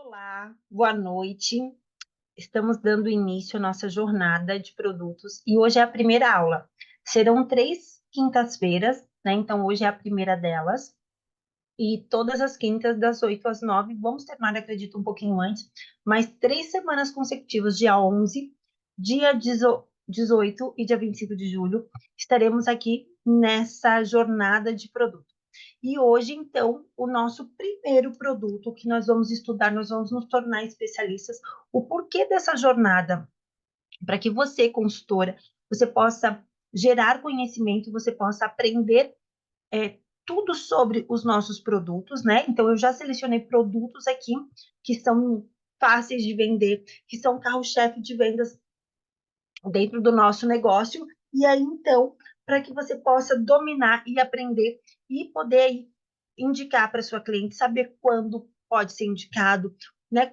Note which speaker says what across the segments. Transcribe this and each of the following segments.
Speaker 1: Olá, boa noite. Estamos dando início à nossa jornada de produtos e hoje é a primeira aula. Serão 3 quintas-feiras, né? Então hoje é a primeira delas e todas as quintas das 8 às 9. Vamos terminar, acredito, um pouquinho antes, mas 3 semanas consecutivas, dia 11, dia 18 e dia 25 de julho, estaremos aqui nessa jornada de produto. E hoje, então, o nosso primeiro produto que nós vamos estudar, nós vamos nos tornar especialistas, o porquê dessa jornada, para que você, consultora, você possa gerar conhecimento, você possa aprender tudo sobre os nossos produtos, né? Então, eu já selecionei produtos aqui que são fáceis de vender, que são carro-chefe de vendas dentro do nosso negócio, e aí, então, para que você possa dominar e aprender e poder indicar para sua cliente, saber quando pode ser indicado, né?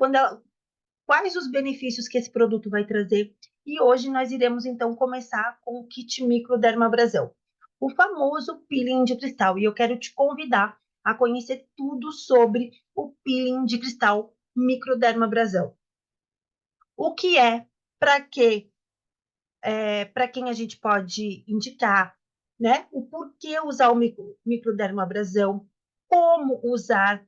Speaker 1: Quais os benefícios que esse produto vai trazer. E hoje nós iremos, então, começar com o kit Microdermabrasão, o famoso peeling de cristal. E eu quero te convidar a conhecer tudo sobre o peeling de cristal Microdermabrasão. O que é, para quê, para quem a gente pode indicar, né? O porquê usar o microdermabrasão, como usar,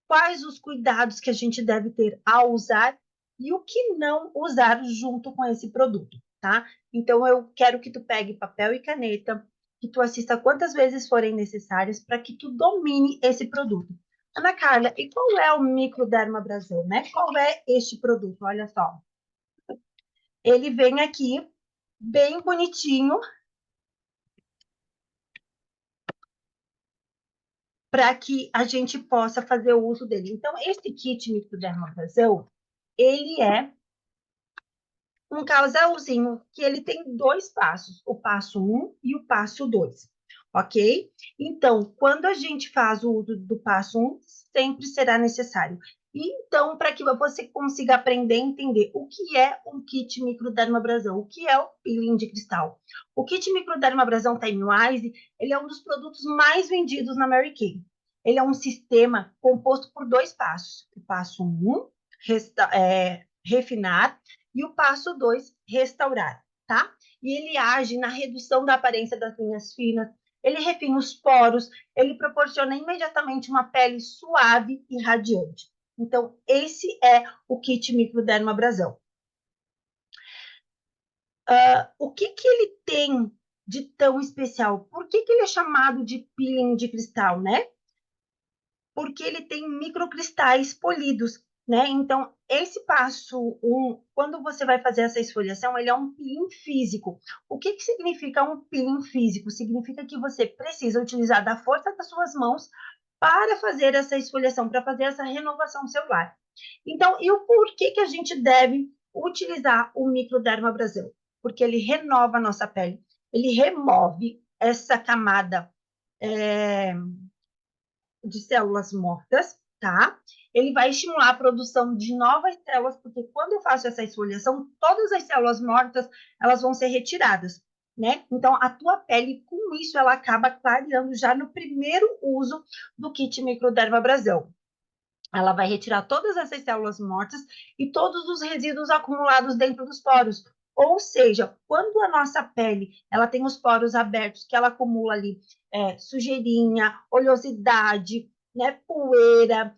Speaker 1: quais os cuidados que a gente deve ter ao usar e o que não usar junto com esse produto, tá? Então, eu quero que tu pegue papel e caneta, que tu assista quantas vezes forem necessárias para que tu domine esse produto. Ana Carla, e qual é o microdermabrasão, né? Qual é este produto? Olha só. Ele vem aqui bem bonitinho para que a gente possa fazer o uso dele. Então, esse kit microdermabrasão, ele é um casalzinho que ele tem 2 passos, o passo 1 e o passo 2, ok? Então, quando a gente faz o uso do passo 1, sempre será necessário. Então, para que você consiga aprender a entender o que é um kit microdermabrasão, o que é o peeling de cristal. O kit microdermabrasão Timewise, ele é um dos produtos mais vendidos na Mary Kay. Ele é um sistema composto por 2 passos. O passo 1, refinar, e o passo 2, restaurar, tá? E ele age na redução da aparência das linhas finas, ele refina os poros, ele proporciona imediatamente uma pele suave e radiante. Então, esse é o kit microdermabrasão. O que ele tem de tão especial? Por que ele é chamado de peeling de cristal, né? Porque ele tem microcristais polidos, né? Então, esse passo 1, quando você vai fazer essa esfoliação, ele é um peeling físico. O que significa um peeling físico? Significa que você precisa utilizar da força das suas mãos para fazer essa esfoliação, para fazer essa renovação celular. Então, e o porquê que a gente deve utilizar o microdermabrasão? Porque ele renova a nossa pele, ele remove essa camada de células mortas, tá? Ele vai estimular a produção de novas células, porque quando eu faço essa esfoliação, todas as células mortas, elas vão ser retiradas, né? Então, a tua pele, com isso, ela acaba clareando já no primeiro uso do kit Microdermabrasão. Ela vai retirar todas essas células mortas e todos os resíduos acumulados dentro dos poros. Ou seja, quando a nossa pele ela tem os poros abertos, que ela acumula ali sujeirinha, oleosidade, né, poeira,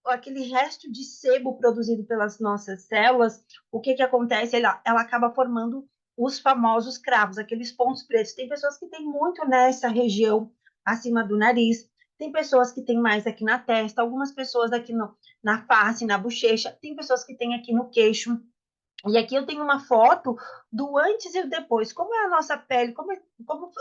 Speaker 1: aquele resto de sebo produzido pelas nossas células, o que acontece? Ela acaba formando os famosos cravos, aqueles pontos pretos. Tem pessoas que têm muito nessa região acima do nariz, tem pessoas que têm mais aqui na testa, algumas pessoas aqui na face, na bochecha, tem pessoas que têm aqui no queixo. E aqui eu tenho uma foto do antes e o depois. Como é a nossa pele, como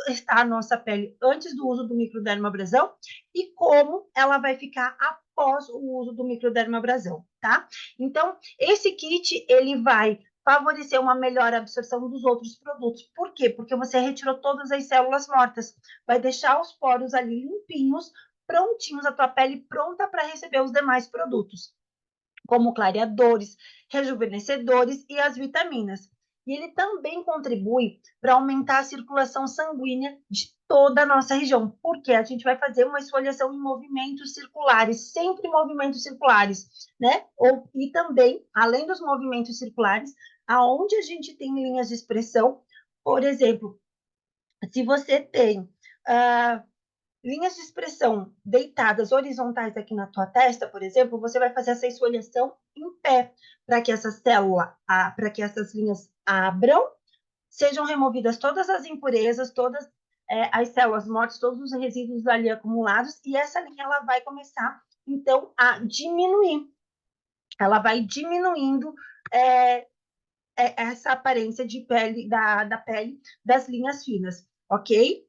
Speaker 1: está a nossa pele antes do uso do microdermabrasão e como ela vai ficar após o uso do microdermabrasão, tá? Então, esse kit, ele vai favorecer uma melhor absorção dos outros produtos. Por quê? Porque você retirou todas as células mortas. Vai deixar os poros ali limpinhos, prontinhos, a tua pele pronta para receber os demais produtos, como clareadores, rejuvenescedores e as vitaminas. e ele também contribui para aumentar a circulação sanguínea de toda a nossa região, porque a gente vai fazer uma esfoliação em movimentos circulares, sempre movimentos circulares, né? E também, além dos movimentos circulares, aonde a gente tem linhas de expressão, por exemplo, se você tem linhas de expressão deitadas horizontais aqui na tua testa, por exemplo, você vai fazer essa esfoliação em pé, para que essa célula, para que essas linhas abram, sejam removidas todas as impurezas, todas as células mortas, todos os resíduos ali acumulados, e essa linha ela vai começar, então, a diminuir. Ela vai diminuindo essa aparência de pele, da pele das linhas finas, ok?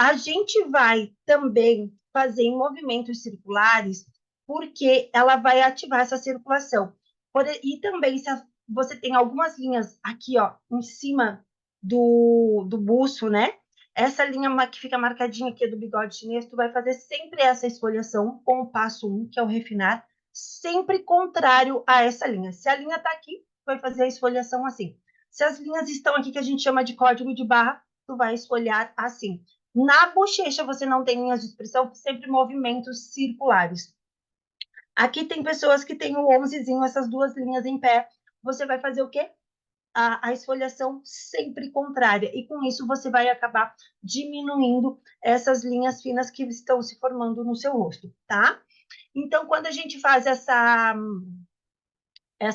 Speaker 1: A gente vai também fazer em movimentos circulares, porque ela vai ativar essa circulação. E também, se você tem algumas linhas aqui, ó, em cima do buço, né? Essa linha que fica marcadinha aqui do bigode chinês, tu vai fazer sempre essa esfoliação com o passo 1, que é o refinar, sempre contrário a essa linha. Se a linha está aqui, tu vai fazer a esfoliação assim. Se as linhas estão aqui, que a gente chama de código de barra, tu vai esfoliar assim. Na bochecha você não tem linhas de expressão, sempre movimentos circulares. Aqui tem pessoas que têm o 11zinho, essas duas linhas em pé. Você vai fazer o quê? A esfoliação sempre contrária. E com isso você vai acabar diminuindo essas linhas finas que estão se formando no seu rosto, tá? Então, quando a gente faz essa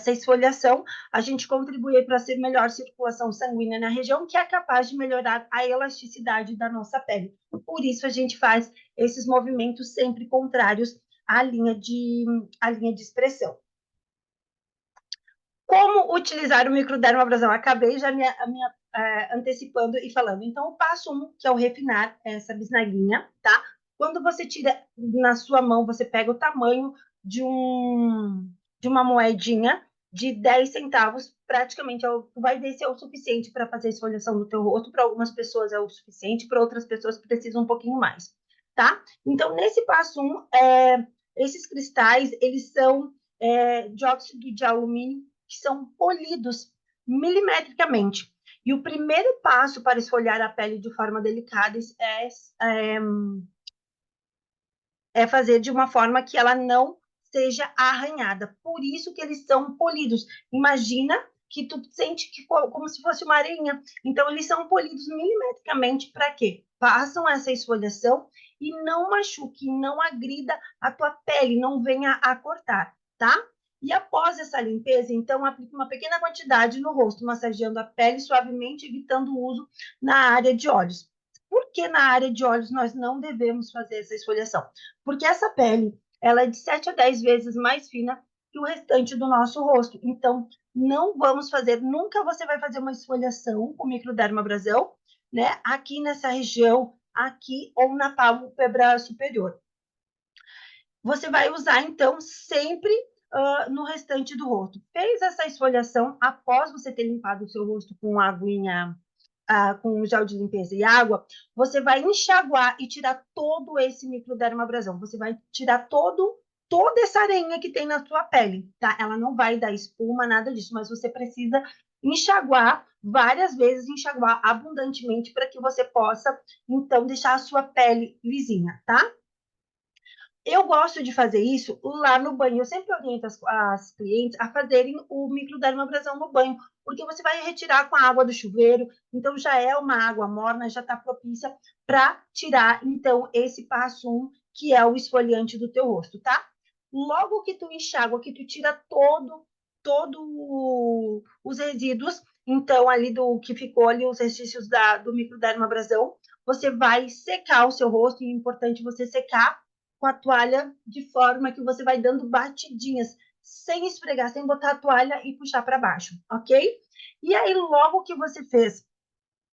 Speaker 1: esfoliação, a gente contribui para ser melhor circulação sanguínea na região, que é capaz de melhorar a elasticidade da nossa pele. Por isso, a gente faz esses movimentos sempre contrários à linha de expressão. Como utilizar o microdermabrasão? Acabei já me antecipando e falando. Então, o passo 1, que é o refinar essa bisnaguinha, tá? Quando você tira na sua mão, você pega o tamanho de uma moedinha de 10 centavos, praticamente vai ver se é o suficiente para fazer a esfoliação do teu rosto. Para algumas pessoas é o suficiente, para outras pessoas precisam um pouquinho mais, tá? Então, nesse passo 1, esses cristais, eles são dióxido de alumínio, que são polidos milimetricamente. E o primeiro passo para esfoliar a pele de forma delicada é fazer de uma forma que ela não seja arranhada. Por isso que eles são polidos. Imagina que tu sente que como se fosse uma areinha. Então, eles são polidos milimetricamente para quê? Façam essa esfoliação e não machuque, não agrida a tua pele, não venha a cortar, tá? E após essa limpeza, então, aplique uma pequena quantidade no rosto, massageando a pele suavemente, evitando o uso na área de olhos. Por que na área de olhos nós não devemos fazer essa esfoliação? Porque essa pele, ela é de 7 a 10 vezes mais fina que o restante do nosso rosto. Então, não vamos fazer, nunca você vai fazer uma esfoliação com microdermabrasão, né? Aqui nessa região, aqui ou na pálpebra superior. Você vai usar, então, sempre no restante do rosto. Fez essa esfoliação após você ter limpado o seu rosto com aguinha, com gel de limpeza e água, você vai enxaguar e tirar todo esse microdermabrasão. Você vai tirar toda essa areinha que tem na sua pele, tá? Ela não vai dar espuma, nada disso, mas você precisa enxaguar várias vezes, enxaguar abundantemente para que você possa, então, deixar a sua pele lisinha, tá? Eu gosto de fazer isso lá no banho. Eu sempre oriento as clientes a fazerem o microdermabrasão no banho, porque você vai retirar com a água do chuveiro, então já é uma água morna, já está propícia para tirar, então, esse passo 1, que é o esfoliante do teu rosto, tá? Logo que tu enxágua, que tu tira todo os resíduos, então, ali do que ficou ali, os restícios do microdermabrasão, você vai secar o seu rosto, e é importante você secar com a toalha de forma que você vai dando batidinhas, sem esfregar, sem botar a toalha e puxar para baixo, ok? E aí, logo que você fez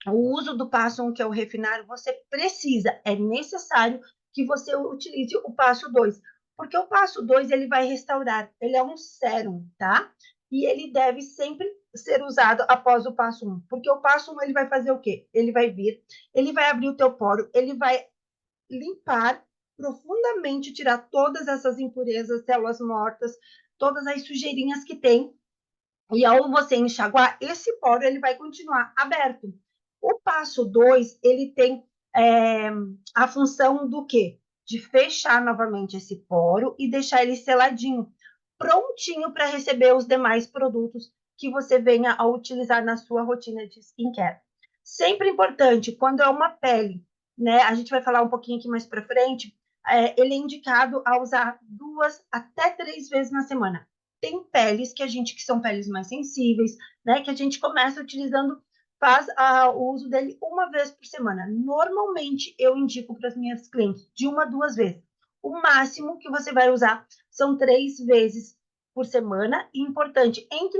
Speaker 1: o uso do passo 1, que é o refinar, você precisa, é necessário que você utilize o passo 2, porque o passo 2 ele vai restaurar, ele é um sérum, tá? E ele deve sempre ser usado após o passo 1, porque o passo 1 ele vai fazer o quê? Ele vai vir, ele vai abrir o teu poro, ele vai limpar profundamente, tirar todas essas impurezas, células mortas, todas as sujeirinhas que tem E ao você enxaguar, esse poro ele vai continuar aberto. O passo 2, ele tem a função do quê? De fechar novamente esse poro e deixar ele seladinho, prontinho para receber os demais produtos que você venha a utilizar na sua rotina de skincare. Sempre importante, quando é uma pele, né? A gente vai falar um pouquinho aqui mais para frente, ele é indicado a usar 2 até 3 vezes na semana. Tem peles que são peles mais sensíveis, né? Que a gente começa utilizando, faz o uso dele uma vez por semana. Normalmente eu indico para as minhas clientes de 1 a 2 vezes. O máximo que você vai usar são 3 vezes por semana. E importante, entre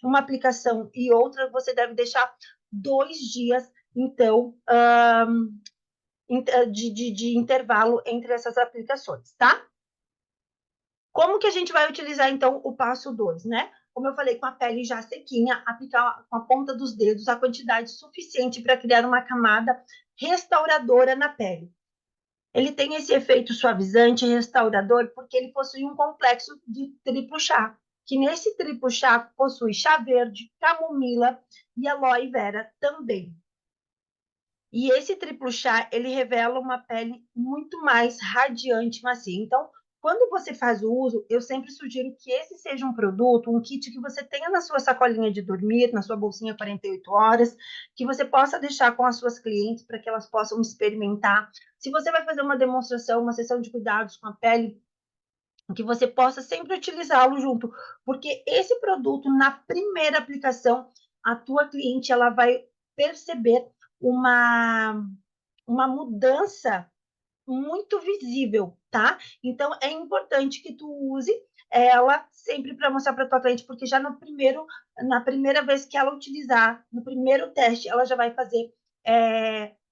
Speaker 1: uma aplicação e outra, você deve deixar 2 dias, então, de intervalo entre essas aplicações, tá? Como que a gente vai utilizar, então, o passo 2, né? Como eu falei, com a pele já sequinha, aplicar com a ponta dos dedos a quantidade suficiente para criar uma camada restauradora na pele. Ele tem esse efeito suavizante e restaurador porque ele possui um complexo de triplo chá, que nesse triplo chá possui chá verde, camomila e aloe vera também. E esse triplo chá, ele revela uma pele muito mais radiante e macia. Então, quando você faz o uso, eu sempre sugiro que esse seja um produto, um kit que você tenha na sua sacolinha de dormir, na sua bolsinha 48 horas, que você possa deixar com as suas clientes para que elas possam experimentar. Se você vai fazer uma demonstração, uma sessão de cuidados com a pele, que você possa sempre utilizá-lo junto, porque esse produto, na primeira aplicação, a tua cliente ela vai perceber uma, uma mudança muito visível, tá? Então é importante que tu use ela sempre para mostrar para tua cliente, porque já na primeira vez que ela utilizar, no primeiro teste, ela já vai fazer,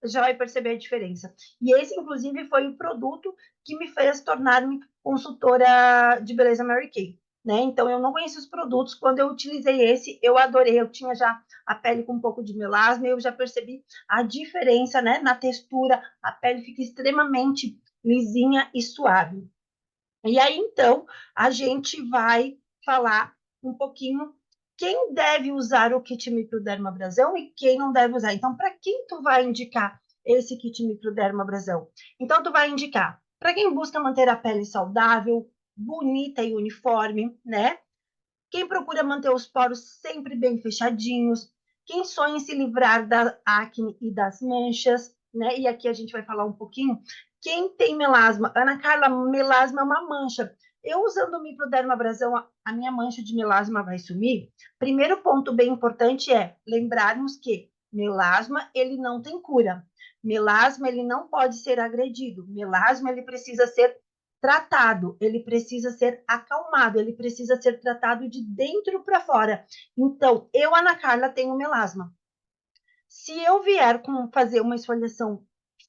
Speaker 1: já vai perceber a diferença. E esse, inclusive, foi o produto que me fez tornar-me consultora de beleza Mary Kay. Né? Então, eu não conhecia os produtos. Quando eu utilizei esse, eu adorei. Eu tinha já a pele com um pouco de melasma, eu já percebi a diferença, né, na textura. A pele fica extremamente lisinha e suave. E aí, então, a gente vai falar um pouquinho quem deve usar o kit microdermabrasão e quem não deve usar. Então, para quem tu vai indicar esse kit microdermabrasão? Então, tu vai indicar para quem busca manter a pele saudável, bonita e uniforme, né? Quem procura manter os poros sempre bem fechadinhos, quem sonha em se livrar da acne e das manchas, né? E aqui a gente vai falar um pouquinho. Quem tem melasma? Ana Carla, melasma é uma mancha. Eu usando o microdermabrasão, a minha mancha de melasma vai sumir? Primeiro ponto bem importante é lembrarmos que melasma, ele não tem cura. Melasma, ele não pode ser agredido. Melasma, ele precisa ser tratado, ele precisa ser acalmado, ele precisa ser tratado de dentro para fora. Então, eu, Ana Carla, tenho melasma. Se eu vier com fazer uma esfoliação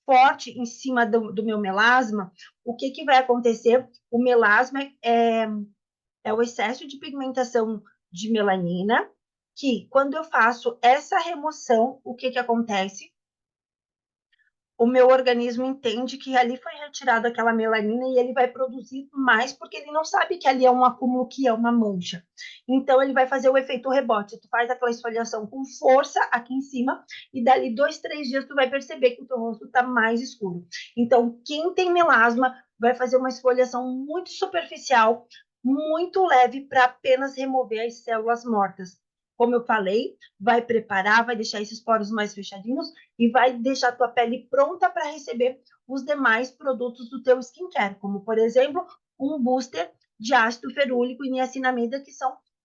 Speaker 1: forte em cima do meu melasma, o que vai acontecer? O melasma é o excesso de pigmentação de melanina, que quando eu faço essa remoção, o que acontece? O meu organismo entende que ali foi retirada aquela melanina e ele vai produzir mais porque ele não sabe que ali é um acúmulo, que é uma mancha. Então ele vai fazer o efeito rebote. Tu faz aquela esfoliação com força aqui em cima e dali 2, 3 dias tu vai perceber que o teu rosto está mais escuro. Então quem tem melasma vai fazer uma esfoliação muito superficial, muito leve para apenas remover as células mortas. Como eu falei, vai preparar, vai deixar esses poros mais fechadinhos e vai deixar a tua pele pronta para receber os demais produtos do teu skincare, como, por exemplo, um booster de ácido ferúlico e niacinamida,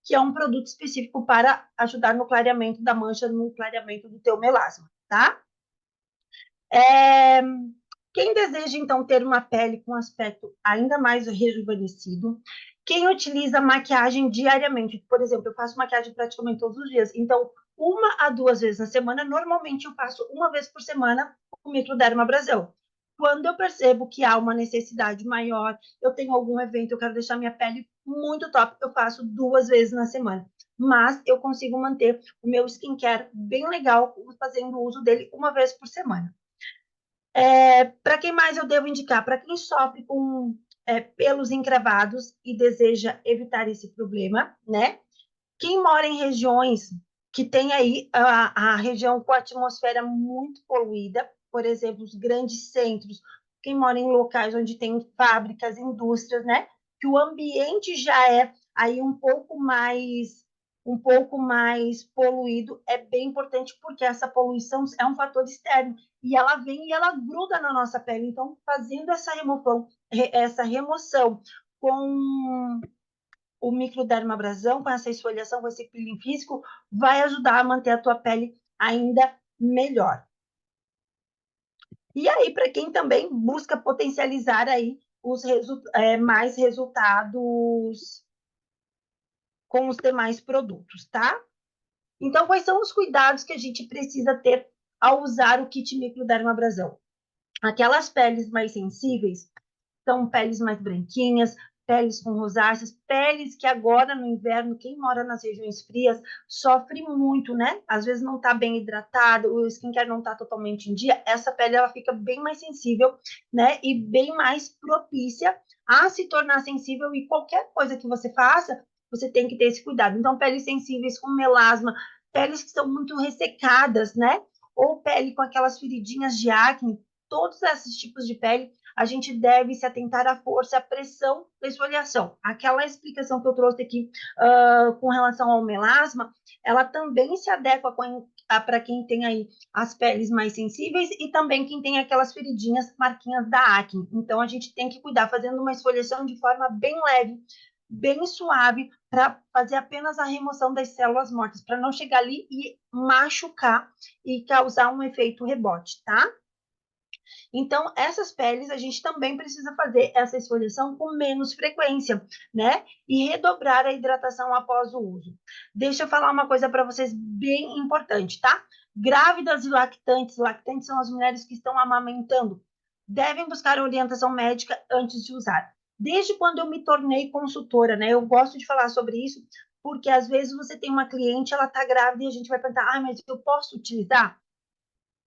Speaker 1: que é um produto específico para ajudar no clareamento da mancha, no clareamento do teu melasma, tá? Quem deseja, então, ter uma pele com aspecto ainda mais rejuvenescido, quem utiliza maquiagem diariamente, por exemplo, eu faço maquiagem praticamente todos os dias, então, 1 a 2 vezes na semana, normalmente eu faço uma vez por semana o microdermabrasão. Quando eu percebo que há uma necessidade maior, eu tenho algum evento, eu quero deixar minha pele muito top, eu faço 2 vezes na semana. Mas eu consigo manter o meu skincare bem legal, fazendo uso dele uma vez por semana. Para quem mais eu devo indicar? Para quem sofre com pelos encravados e deseja evitar esse problema, né? Quem mora em regiões que tem aí a região com a atmosfera muito poluída, por exemplo, os grandes centros, quem mora em locais onde tem fábricas, indústrias, né? Que o ambiente já é aí um pouco mais poluído, é bem importante porque essa poluição é um fator externo e ela vem e ela gruda na nossa pele. Então, fazendo essa remoção com o microdermabrasão, com essa esfoliação, com esse peeling físico, vai ajudar a manter a tua pele ainda melhor. E aí, para quem também busca potencializar aí mais resultados com os demais produtos, tá? Então, quais são os cuidados que a gente precisa ter ao usar o kit microdermabrasão? Aquelas peles mais sensíveis são peles mais branquinhas, peles com rosáceas, peles que agora no inverno, quem mora nas regiões frias, sofre muito, né? Às vezes não está bem hidratado, o skincare não está totalmente em dia, essa pele ela fica bem mais sensível, né? E bem mais propícia a se tornar sensível e qualquer coisa que você faça, você tem que ter esse cuidado. Então, peles sensíveis com melasma, peles que são muito ressecadas, né? Ou pele com aquelas feridinhas de acne, todos esses tipos de pele a gente deve se atentar à força, à pressão da esfoliação. Aquela explicação que eu trouxe aqui com relação ao melasma, ela também se adequa para quem tem aí as peles mais sensíveis e também quem tem aquelas feridinhas, marquinhas da acne. Então, a gente tem que cuidar fazendo uma esfoliação de forma bem leve, bem suave, para fazer apenas a remoção das células mortas, para não chegar ali e machucar e causar um efeito rebote, tá? Então, essas peles a gente também precisa fazer essa esfoliação com menos frequência, né? E redobrar a hidratação após o uso. Deixa eu falar uma coisa para vocês bem importante, tá? Grávidas e lactantes, lactantes são as mulheres que estão amamentando, devem buscar orientação médica antes de usar. Desde quando eu me tornei consultora, né? Eu gosto de falar sobre isso, porque às vezes você tem uma cliente, ela tá grávida e a gente vai perguntar, mas eu posso utilizar?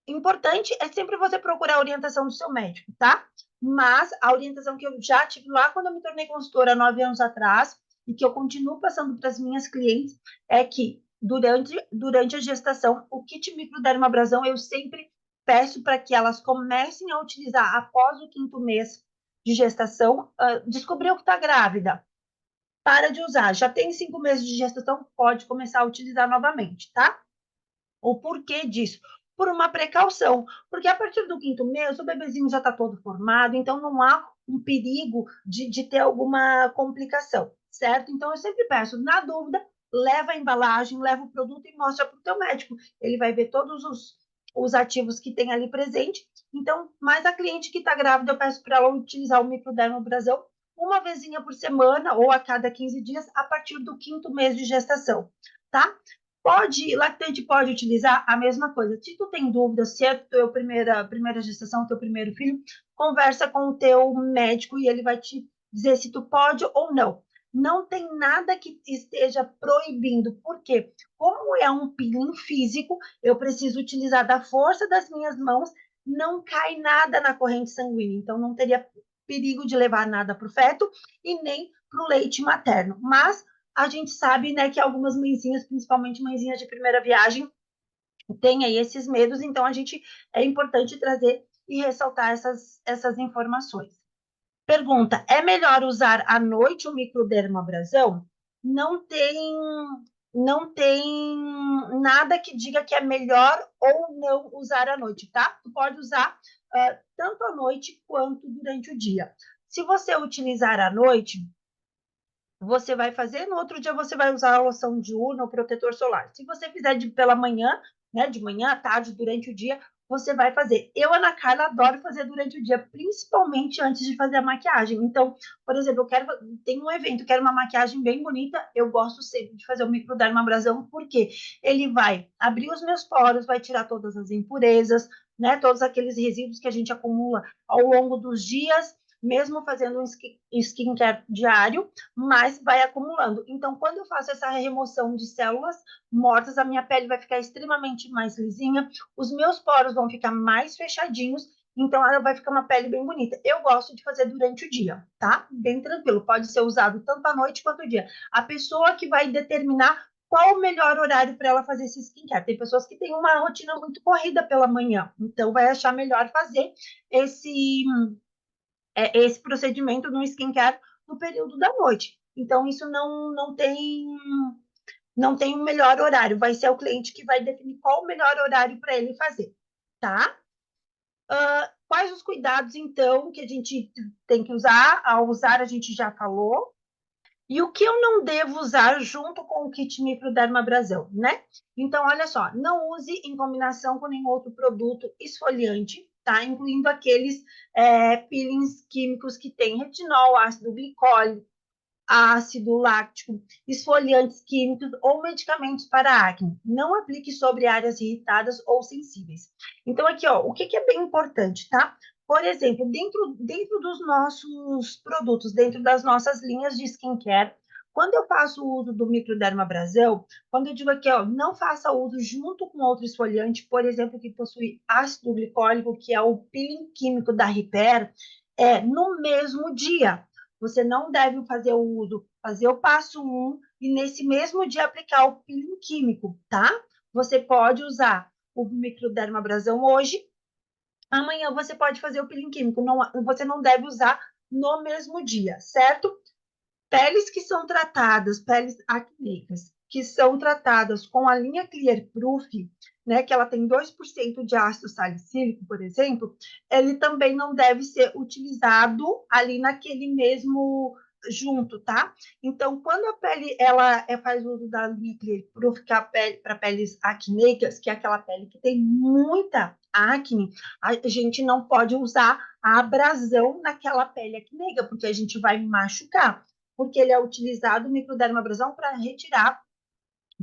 Speaker 1: Importante é sempre você procurar a orientação do seu médico, tá? Mas a orientação que eu já tive lá quando eu me tornei consultora 9 anos atrás e que eu continuo passando para as minhas clientes é que durante a gestação, o kit microdermabrasão eu sempre peço para que elas comecem a utilizar após o 5º mês de gestação. Descobriu que está grávida, para de usar. Já tem 5 meses de gestação, pode começar a utilizar novamente, tá? O porquê disso? Por uma precaução, porque a partir do 5º mês o bebezinho já está todo formado, então não há um perigo de ter alguma complicação, certo? Então eu sempre peço, na dúvida, leva a embalagem, leva o produto e mostra para o teu médico. Ele vai ver todos os ativos que tem ali presente. Então, mais a cliente que está grávida, eu peço para ela utilizar o microdermabrasão uma vezinha por semana ou a cada 15 dias, a partir do 5º mês de gestação, tá? Lactante pode utilizar a mesma coisa. Se tu tem dúvida se é a tua primeira gestação, teu primeiro filho, conversa com o teu médico e ele vai te dizer se tu pode ou não. Não tem nada que esteja proibindo. Por quê? Como é um peeling físico, eu preciso utilizar da força das minhas mãos, não cai nada na corrente sanguínea. Então, não teria perigo de levar nada para o feto e nem para o leite materno. Mas a gente sabe, né, que algumas mãezinhas, principalmente mãezinhas de primeira viagem, têm aí esses medos, então é importante trazer e ressaltar essas informações. Pergunta: é melhor usar à noite o microdermabrasão? Não tem nada que diga que é melhor ou não usar à noite, tá? Tu pode usar tanto à noite quanto durante o dia. Se você utilizar à noite, você vai fazer, no outro dia você vai usar a loção diurna ou protetor solar. Se você fizer pela manhã, né, de manhã à tarde, durante o dia, você vai fazer. Eu, Ana Carla, adoro fazer durante o dia, principalmente antes de fazer a maquiagem. Então, por exemplo, tem um evento, quero uma maquiagem bem bonita, eu gosto sempre de fazer o microdermabrasão, porque ele vai abrir os meus poros, vai tirar todas as impurezas, né, todos aqueles resíduos que a gente acumula ao longo dos dias, mesmo fazendo um skincare diário, mas vai acumulando. Então, quando eu faço essa remoção de células mortas, a minha pele vai ficar extremamente mais lisinha, os meus poros vão ficar mais fechadinhos, então ela vai ficar uma pele bem bonita. Eu gosto de fazer durante o dia, tá? Bem tranquilo, pode ser usado tanto à noite quanto ao dia. A pessoa que vai determinar qual o melhor horário para ela fazer esse skincare? Tem pessoas que têm uma rotina muito corrida pela manhã, então vai achar melhor fazer esse, esse procedimento no skincare no período da noite. Então, isso não tem um melhor horário, vai ser o cliente que vai definir qual o melhor horário para ele fazer, tá? Quais os cuidados, então, que a gente tem que usar? Ao usar, a gente já falou. E o que eu não devo usar junto com o kit microdermabrasão, né? Então, olha só, não use em combinação com nenhum outro produto esfoliante, tá? Incluindo aqueles peelings químicos que têm retinol, ácido glicólico, ácido láctico, esfoliantes químicos ou medicamentos para acne. Não aplique sobre áreas irritadas ou sensíveis. Então, aqui, ó, o que é bem importante, tá? Por exemplo, dentro dos nossos produtos, dentro das nossas linhas de skincare, quando eu faço o uso do microdermabrasão, quando eu digo aqui, ó, não faça uso junto com outro esfoliante, por exemplo, que possui ácido glicólico, que é o peeling químico da Repair, no mesmo dia. Você não deve fazer o uso, fazer o passo 1 e nesse mesmo dia aplicar o peeling químico, tá? Você pode usar o microdermabrasão hoje, amanhã você pode fazer o peeling químico. Não, você não deve usar no mesmo dia, certo? Peles que são tratadas, peles acneicas, que são tratadas com a linha Clear Proof, né, que ela tem 2% de ácido salicílico, por exemplo, ele também não deve ser utilizado ali naquele mesmo junto, tá? Então, quando a pele ela faz uso da linha Clear Proof, que é a pele para peles acneicas, que é aquela pele que tem muita acne, a gente não pode usar a abrasão naquela pele acneica, porque a gente vai machucar, porque ele é utilizado o microdermabrasão para retirar,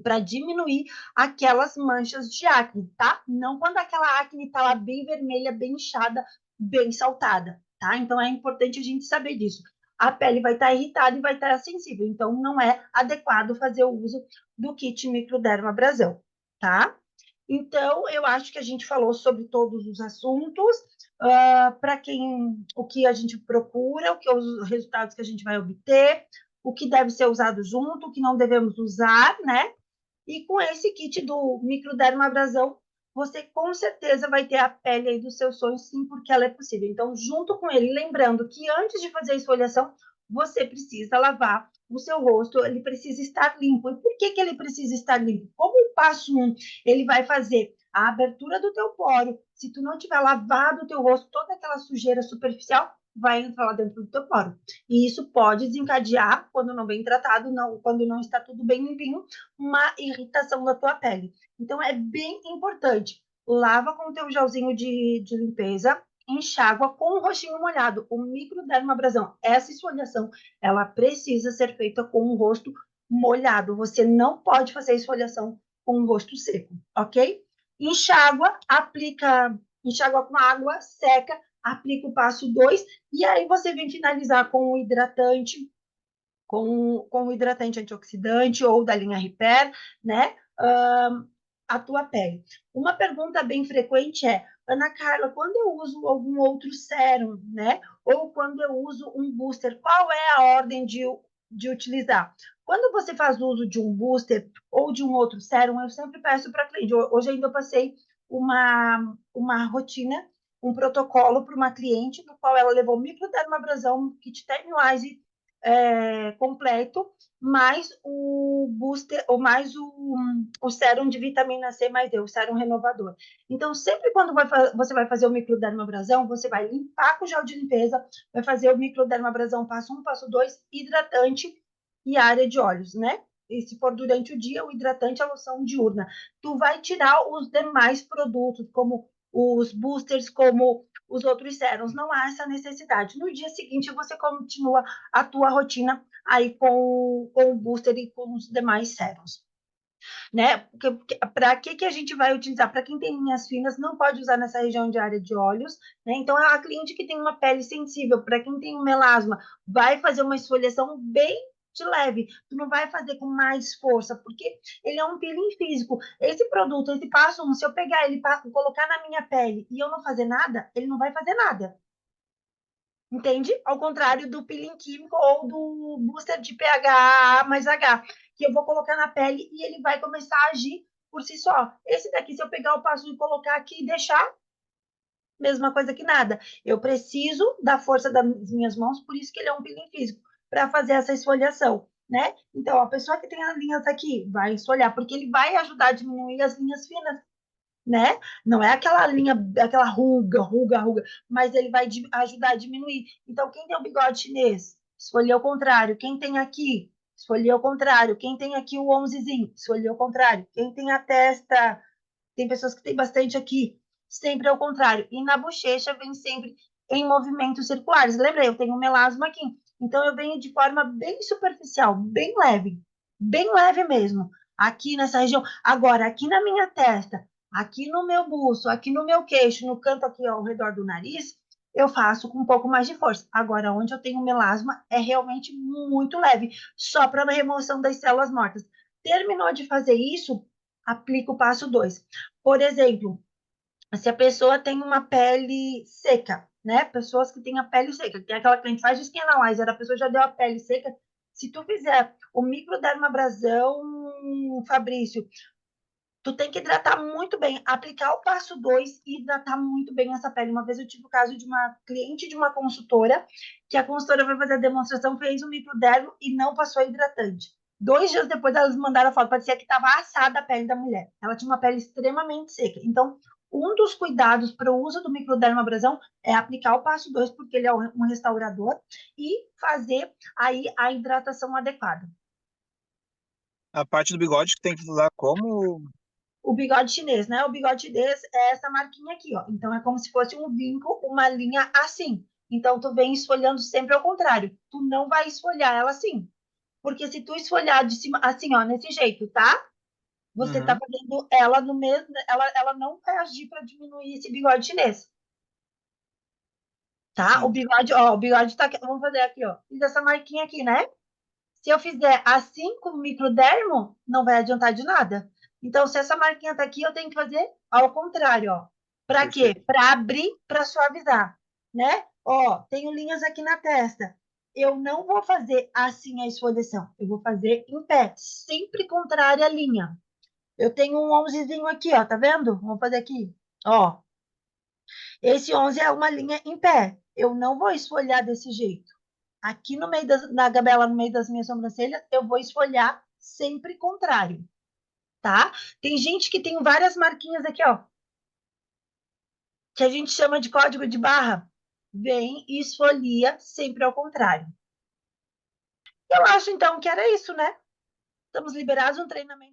Speaker 1: para diminuir aquelas manchas de acne, tá? Não quando aquela acne está lá bem vermelha, bem inchada, bem saltada, tá? Então é importante a gente saber disso. A pele vai estar irritada e vai estar sensível, então não é adequado fazer o uso do kit microdermabrasão, tá? Então, eu acho que a gente falou sobre todos os assuntos, para quem, o que a gente procura, o que os resultados que a gente vai obter, o que deve ser usado junto, o que não devemos usar, né? E com esse kit do microdermabrasão, você com certeza vai ter a pele aí dos seus sonhos, sim, porque ela é possível. Então, junto com ele, lembrando que antes de fazer a esfoliação, você precisa lavar o seu rosto, ele precisa estar limpo. E por que ele precisa estar limpo? Como o passo 1, ele vai fazer a abertura do teu poro. Se tu não tiver lavado o teu rosto, toda aquela sujeira superficial vai entrar lá dentro do teu poro. E isso pode desencadear, quando não bem tratado, quando não está tudo bem limpinho, uma irritação da tua pele. Então, é bem importante. Lava com o teu gelzinho de limpeza, enxágua com o rostinho molhado, o microdermabrasão. Essa esfoliação, ela precisa ser feita com o rosto molhado. Você não pode fazer esfoliação com o rosto seco, ok? Enxágua, enxágua com água, seca, aplica o passo 2 e aí você vem finalizar com o hidratante, com o hidratante antioxidante ou da linha Repair, né? A tua pele. Uma pergunta bem frequente é: Ana Carla, quando eu uso algum outro sérum, né? Ou quando eu uso um booster, qual é a ordem de utilizar? Quando você faz uso de um booster ou de um outro sérum, eu sempre peço para cliente. Hoje ainda eu passei uma rotina, um protocolo para uma cliente, no qual ela levou microdermabrasão, kit Time completo, mais o booster, ou mais o sérum de vitamina C mais D, o sérum renovador. Então, sempre quando você vai fazer o microdermabrasão, você vai limpar com gel de limpeza, vai fazer o microdermabrasão passo 1, passo 2, hidratante e área de olhos, né? E se for durante o dia, o hidratante e a loção diurna. Tu vai tirar os demais produtos, como os boosters, como os outros sérums, não há essa necessidade. No dia seguinte, você continua a tua rotina aí com o booster e com os demais sérums, né? Para que a gente vai utilizar? Para quem tem linhas finas, não pode usar nessa região de área de olhos, né? Então, a cliente que tem uma pele sensível, para quem tem um melasma, vai fazer uma esfoliação bem de leve, tu não vai fazer com mais força, porque ele é um peeling físico. Esse produto, esse passo 1, se eu pegar ele para colocar na minha pele e eu não fazer nada, ele não vai fazer nada. Entende? Ao contrário do peeling químico ou do booster de pH mais H. que eu vou colocar na pele e ele vai começar a agir por si só. Esse daqui, se eu pegar o passo e colocar aqui e deixar, mesma coisa que nada. Eu preciso da força das minhas mãos, por isso que ele é um peeling físico, para fazer essa esfoliação, né? Então, a pessoa que tem as linhas aqui vai esfoliar, porque ele vai ajudar a diminuir as linhas finas, né? Não é aquela linha, aquela ruga, mas ele vai ajudar a diminuir. Então, quem tem o bigode chinês, esfolia ao contrário. Quem tem aqui, esfolia ao contrário. Quem tem aqui o onzezinho, esfolia ao contrário. Quem tem a testa, tem pessoas que têm bastante aqui, sempre ao contrário. E na bochecha vem sempre em movimentos circulares. Lembra, eu tenho um melasma aqui. Então, eu venho de forma bem superficial, bem leve mesmo. Aqui nessa região. Agora, aqui na minha testa, aqui no meu buço, aqui no meu queixo, no canto aqui ao redor do nariz, eu faço com um pouco mais de força. Agora, onde eu tenho melasma, é realmente muito leve, só para a remoção das células mortas. Terminou de fazer isso, aplica o passo 2. Por exemplo, se a pessoa tem uma pele seca, né? Pessoas que têm a pele seca, tem aquela que a gente faz de skin analyzer, a pessoa já deu a pele seca. Se tu fizer o microdermabrasão, Fabrício, tu tem que hidratar muito bem, aplicar o passo 2 e hidratar muito bem essa pele. Uma vez eu tive o caso de uma cliente de uma consultora, que a consultora foi fazer a demonstração, fez o microdermo e não passou hidratante. 2 dias depois, elas mandaram a foto, parecia que estava assada a pele da mulher. Ela tinha uma pele extremamente seca. Então, um dos cuidados para o uso do microdermabrasão é aplicar o passo 2, porque ele é um restaurador, e fazer aí a hidratação adequada.
Speaker 2: A parte do bigode que tem que usar como.
Speaker 1: O bigode chinês, né? O bigode chinês é essa marquinha aqui, ó. Então é como se fosse um vinco, uma linha assim. Então tu vem esfolhando sempre ao contrário. Tu não vai esfolhar ela assim. Porque se tu esfolhar de cima, assim, ó, nesse jeito, tá? Você tá
Speaker 2: Uhum,
Speaker 1: fazendo ela no mesmo. Ela não vai agir para diminuir esse bigode chinês. Tá? O
Speaker 2: sim.
Speaker 1: bigode, ó, o bigode tá aqui. Vamos fazer aqui, ó. Fiz essa marquinha aqui, né? Se eu fizer assim com o microdermo, não vai adiantar de nada. Então, se essa marquinha tá aqui, eu tenho que fazer ao contrário, ó. Para quê?
Speaker 2: Perfeito.
Speaker 1: Para abrir, para suavizar, né? Ó, tenho linhas aqui na testa. Eu não vou fazer assim a esfoliação. Eu vou fazer em pé, sempre contrária à linha. Eu tenho um 11zinho aqui, ó, tá vendo? Vamos fazer aqui. Ó, esse 11 é uma linha em pé. Eu não vou esfoliar desse jeito. Aqui no meio da gabela, no meio das minhas sobrancelhas, eu vou esfoliar sempre contrário, tá? Tem gente que tem várias marquinhas aqui, ó, que a gente chama de código de barra. Vem e esfolia sempre ao contrário. Eu acho, então, que era isso, né? Estamos liberados um treinamento.